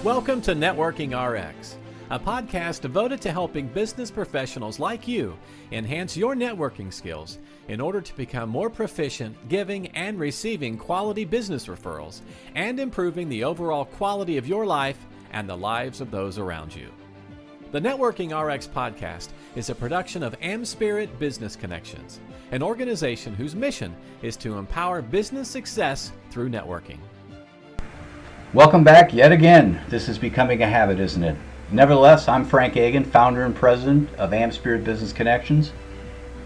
Welcome to Networking RX, a podcast devoted to helping business professionals like you enhance your networking skills in order to become more proficient giving and receiving quality business referrals and improving the overall quality of your life and the lives of those around you. The Networking RX podcast is a production of AmSpirit Business Connections, an organization whose mission is to empower business success through networking. Welcome back yet again. This is becoming a habit, isn't it? Nevertheless, I'm Frank Agin, founder and president of AmSpirit Business Connections,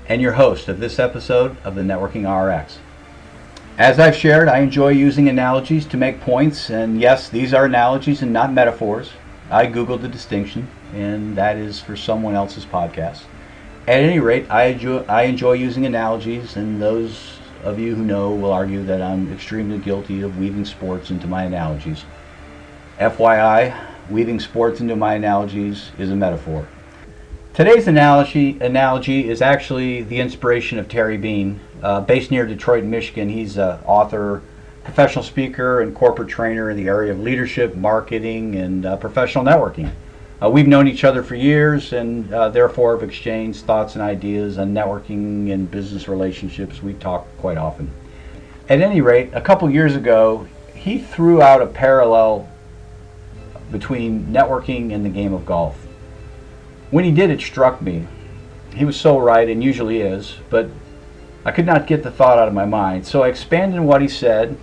and your host of this episode of the Networking RX. As I've shared, I enjoy using analogies to make points, and yes, these are analogies and not metaphors. I Googled the distinction, and that is for someone else's podcast. At any rate, I enjoy using analogies, and those of you who know will argue that I'm extremely guilty of weaving sports into my analogies. FYI, weaving sports into my analogies is a metaphor. Today's analogy is actually the inspiration of Terry Bean, based near Detroit, Michigan. He's an author, professional speaker, and corporate trainer in the area of leadership, marketing, and professional networking. We've known each other for years and therefore have exchanged thoughts and ideas on networking and business relationships. We talk quite often. At any rate, a couple years ago, he threw out a parallel between networking and the game of golf. When he did, it struck me. He was so right, and usually is, but I could not get the thought out of my mind. So I expanded on what he said,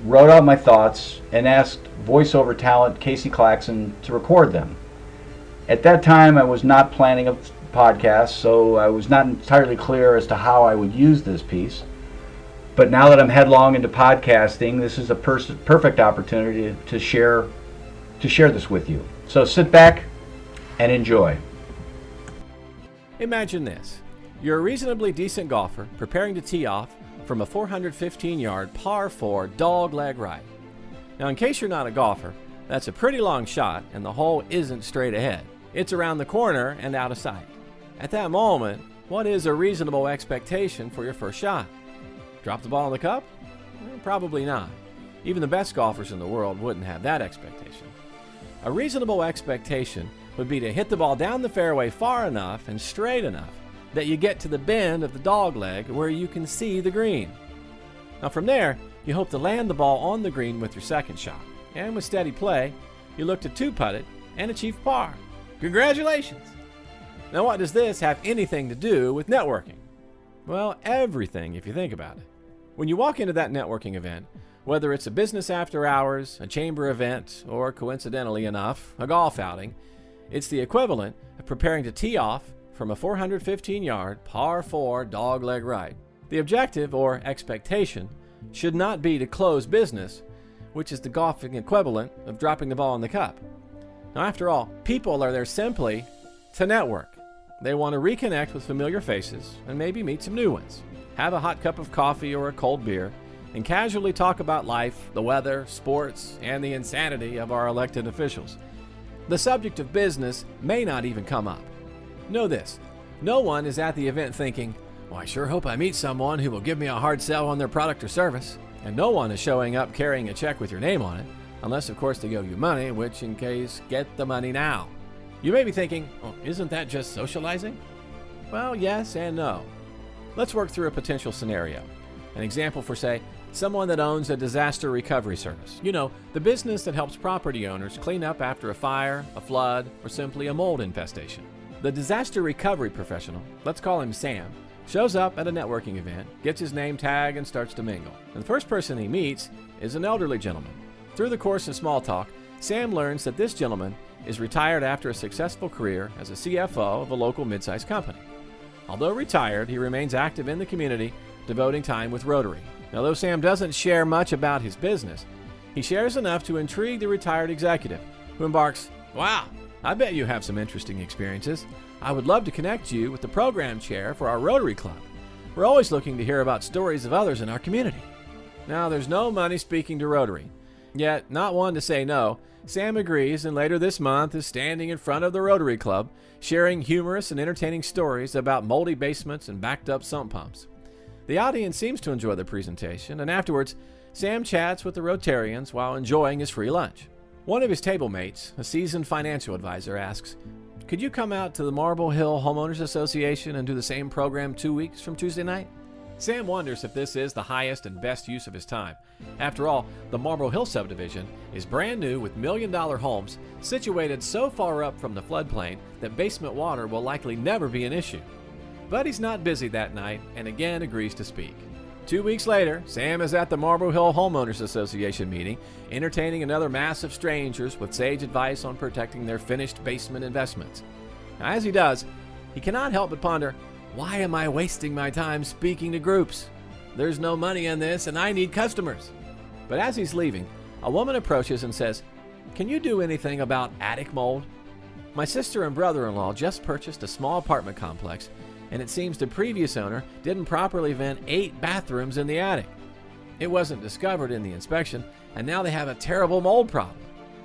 wrote out my thoughts, and asked voiceover talent Casey Claxon to record them. At that time, I was not planning a podcast, so I was not entirely clear as to how I would use this piece. But now that I'm headlong into podcasting, this is a perfect opportunity to share this with you. So sit back and enjoy. Imagine this. You're a reasonably decent golfer preparing to tee off from a 415-yard par 4 dog-leg right. Now, in case you're not a golfer, that's a pretty long shot and the hole isn't straight ahead. It's around the corner and out of sight. At that moment, what is a reasonable expectation for your first shot? Drop the ball in the cup? Probably not. Even the best golfers in the world wouldn't have that expectation. A reasonable expectation would be to hit the ball down the fairway far enough and straight enough that you get to the bend of the dog leg where you can see the green. Now from there, you hope to land the ball on the green with your second shot. And with steady play, you look to two-putt it and achieve par. Congratulations! Now what does this have anything to do with networking? Well, everything if you think about it. When you walk into that networking event, whether it's a business after hours, a chamber event, or coincidentally enough, a golf outing, it's the equivalent of preparing to tee off from a 415-yard par 4 dog-leg right. The objective, or expectation, should not be to close business, which is the golfing equivalent of dropping the ball in the cup. Now, after all, people are there simply to network. They want to reconnect with familiar faces and maybe meet some new ones, have a hot cup of coffee or a cold beer, and casually talk about life, the weather, sports, and the insanity of our elected officials. The subject of business may not even come up. Know this, no one is at the event thinking, well, I sure hope I meet someone who will give me a hard sell on their product or service. And no one is showing up carrying a check with your name on it, unless of course they owe you money, which in case, get the money now. You may be thinking, oh, isn't that just socializing? Well, yes and no. Let's work through a potential scenario. An example for, say, someone that owns a disaster recovery service. You know, the business that helps property owners clean up after a fire, a flood, or simply a mold infestation. The disaster recovery professional, let's call him Sam, shows up at a networking event, gets his name tag, and starts to mingle. And the first person he meets is an elderly gentleman. Through the course of small talk, Sam learns that this gentleman is retired after a successful career as a CFO of a local mid-sized company. Although retired, he remains active in the community, devoting time with Rotary. Now, though Sam doesn't share much about his business, he shares enough to intrigue the retired executive, who embarks, wow, I bet you have some interesting experiences. I would love to connect you with the program chair for our Rotary Club. We're always looking to hear about stories of others in our community. Now, there's no money speaking to Rotary. Yet, not one to say no, Sam agrees, and later this month is standing in front of the Rotary Club, sharing humorous and entertaining stories about moldy basements and backed-up sump pumps. The audience seems to enjoy the presentation, and afterwards, Sam chats with the Rotarians while enjoying his free lunch. One of his table mates, a seasoned financial advisor, asks, "Could you come out to the Marble Hill Homeowners Association and do the same program 2 weeks from Tuesday night?" Sam wonders if this is the highest and best use of his time. After all, the Marble Hill subdivision is brand new with million-dollar homes situated so far up from the floodplain that basement water will likely never be an issue. But he's not busy that night and again agrees to speak. 2 weeks later, Sam is at the Marble Hill Homeowners Association meeting, entertaining another mass of strangers with sage advice on protecting their finished basement investments. Now, as he does, he cannot help but ponder, why am I wasting my time speaking to groups? There's no money in this and I need customers. But as he's leaving, a woman approaches and says, "Can you do anything about attic mold? My sister and brother-in-law just purchased a small apartment complex, and it seems the previous owner didn't properly vent 8 bathrooms in the attic. It wasn't discovered in the inspection, and now they have a terrible mold problem.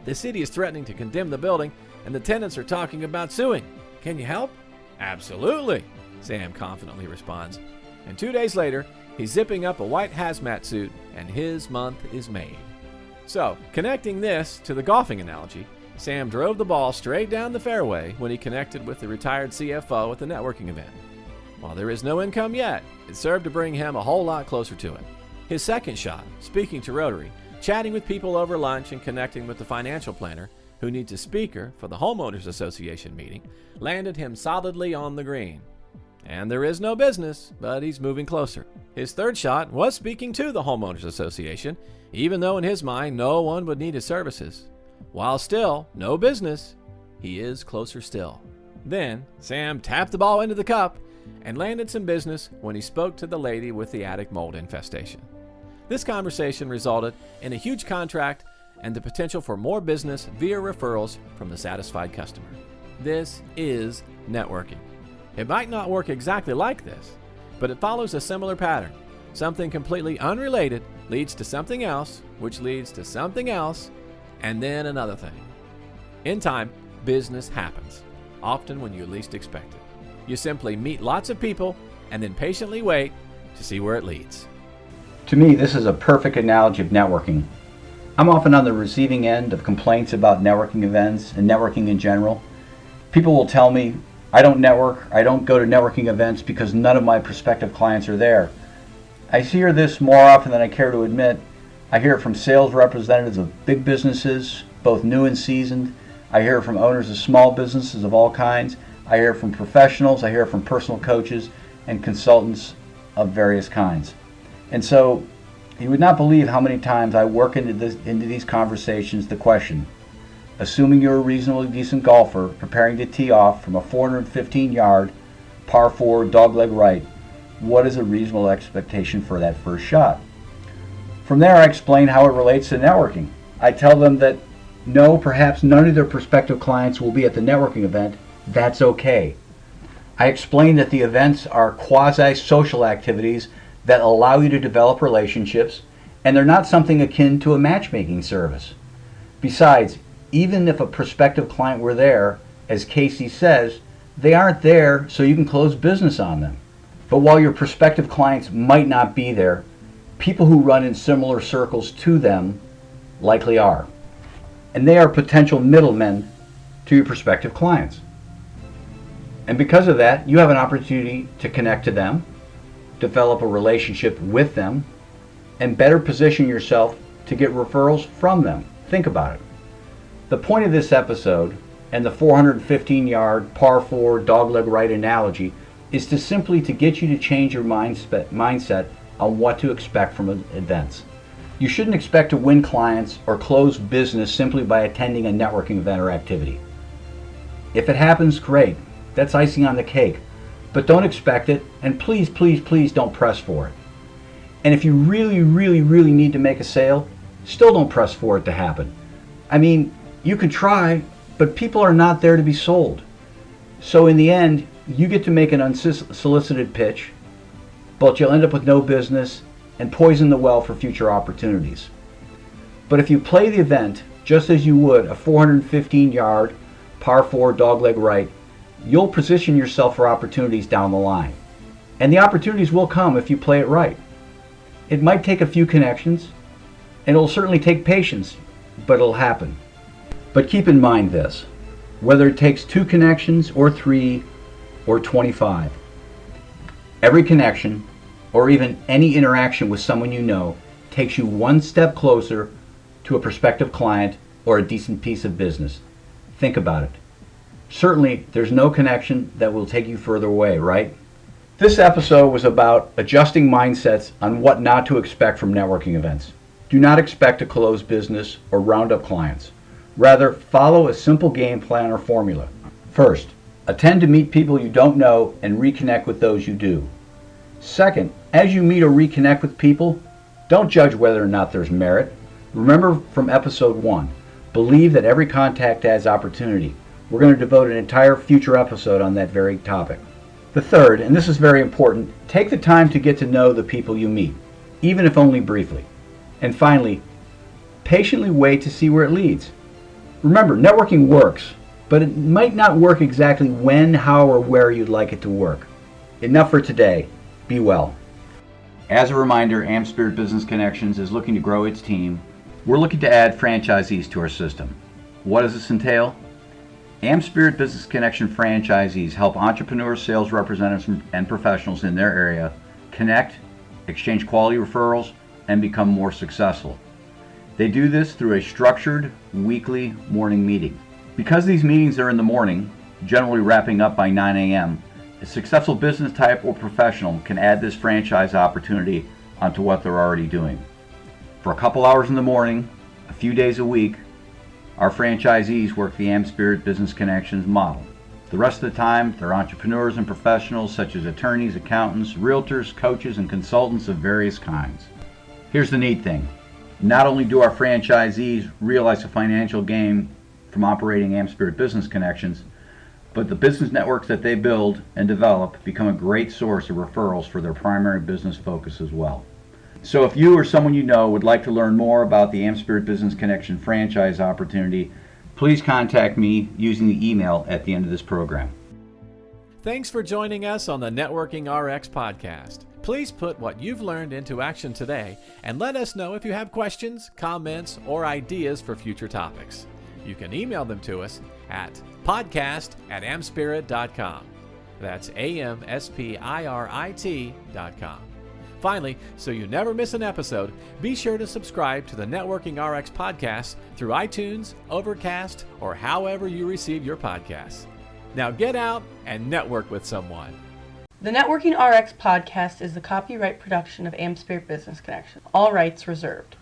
The city is threatening to condemn the building, and the tenants are talking about suing. Can you help?" "Absolutely," Sam confidently responds. And 2 days later, he's zipping up a white hazmat suit, and his month is made. So, connecting this to the golfing analogy, Sam drove the ball straight down the fairway when he connected with the retired CFO at the networking event. While there is no income yet, it served to bring him a whole lot closer to it. His second shot, speaking to Rotary, chatting with people over lunch and connecting with the financial planner, who needs a speaker for the Homeowners Association meeting, landed him solidly on the green. And there is no business, but he's moving closer. His third shot was speaking to the Homeowners Association, even though in his mind no one would need his services. While still no business, he is closer still. Then Sam tapped the ball into the cup and landed some business when he spoke to the lady with the attic mold infestation. This conversation resulted in a huge contract and the potential for more business via referrals from the satisfied customer. This is networking. It might not work exactly like this, but it follows a similar pattern. Something completely unrelated leads to something else, which leads to something else, and then another thing. In time, business happens, often when you least expect it. You simply meet lots of people and then patiently wait to see where it leads. To me, this is a perfect analogy of networking. I'm often on the receiving end of complaints about networking events and networking in general. People will tell me, "I don't network, I don't go to networking events because none of my prospective clients are there." I hear this more often than I care to admit. I hear it from sales representatives of big businesses, both new and seasoned. I hear it from owners of small businesses of all kinds. I hear it from professionals. I hear it from personal coaches and consultants of various kinds. And so you would not believe how many times I work into these conversations the question, assuming you're a reasonably decent golfer preparing to tee off from a 415-yard par 4 dogleg right, what is a reasonable expectation for that first shot? From there, I explain how it relates to networking. I tell them that no, perhaps none of their prospective clients will be at the networking event. That's okay. I explain that the events are quasi-social activities that allow you to develop relationships, and they're not something akin to a matchmaking service. Besides, even if a prospective client were there, as Casey says, they aren't there so you can close business on them. But while your prospective clients might not be there, people who run in similar circles to them likely are. And they are potential middlemen to your prospective clients. And because of that, you have an opportunity to connect to them, develop a relationship with them, and better position yourself to get referrals from them. Think about it. The point of this episode and the 415-yard par 4 dogleg right analogy is to simply to get you to change your mindset on what to expect from events. You shouldn't expect to win clients or close business simply by attending a networking event or activity. If it happens, great. That's icing on the cake. But don't expect it, and please, please, please don't press for it. And if you really, really, really need to make a sale, still don't press for it to happen. I mean, you can try, but people are not there to be sold. So in the end, you get to make an unsolicited pitch, but you'll end up with no business and poison the well for future opportunities. But if you play the event just as you would a 415-yard par 4 dogleg right, you'll position yourself for opportunities down the line. And the opportunities will come if you play it right. It might take a few connections, and it'll certainly take patience, but it'll happen. But keep in mind this, whether it takes 2 connections or 3 or 25, every connection or even any interaction with someone you know takes you one step closer to a prospective client or a decent piece of business. Think about it. Certainly, there's no connection that will take you further away, right? This episode was about adjusting mindsets on what not to expect from networking events. Do not expect to close business or round up clients. Rather, follow a simple game plan or formula. First, attend to meet people you don't know and reconnect with those you do. Second, as you meet or reconnect with people, don't judge whether or not there's merit. Remember from episode 1, believe that every contact adds opportunity. We're going to devote an entire future episode on that very topic. The third, and this is very important, take the time to get to know the people you meet, even if only briefly. And finally, patiently wait to see where it leads. Remember, networking works, but it might not work exactly when, how, or where you'd like it to work. Enough for today. Be well. As a reminder, AmSpirit Business Connections is looking to grow its team. We're looking to add franchisees to our system. What does this entail? AmSpirit Business Connection franchisees help entrepreneurs, sales representatives, and professionals in their area connect, exchange quality referrals, and become more successful. They do this through a structured weekly morning meeting. Because these meetings are in the morning, generally wrapping up by 9 a.m., a successful business type or professional can add this franchise opportunity onto what they're already doing. For a couple hours in the morning, a few days a week, our franchisees work the AmSpirit Business Connections model. The rest of the time, they're entrepreneurs and professionals such as attorneys, accountants, realtors, coaches, and consultants of various kinds. Here's the neat thing. Not only do our franchisees realize a financial gain from operating AmSpirit Business Connections, but the business networks that they build and develop become a great source of referrals for their primary business focus as well. So if you or someone you know would like to learn more about the AmSpirit Business Connection franchise opportunity, please contact me using the email at the end of this program. Thanks for joining us on the Networking RX podcast. Please put what you've learned into action today and let us know if you have questions, comments, or ideas for future topics. You can email them to us at podcast@amspirit.com. That's AmSpirit.com. Finally, so you never miss an episode, be sure to subscribe to the Networking RX podcast through iTunes, Overcast, or however you receive your podcasts. Now get out and network with someone. The Networking RX podcast is the copyright production of AmSpirit Business Connections. All rights reserved.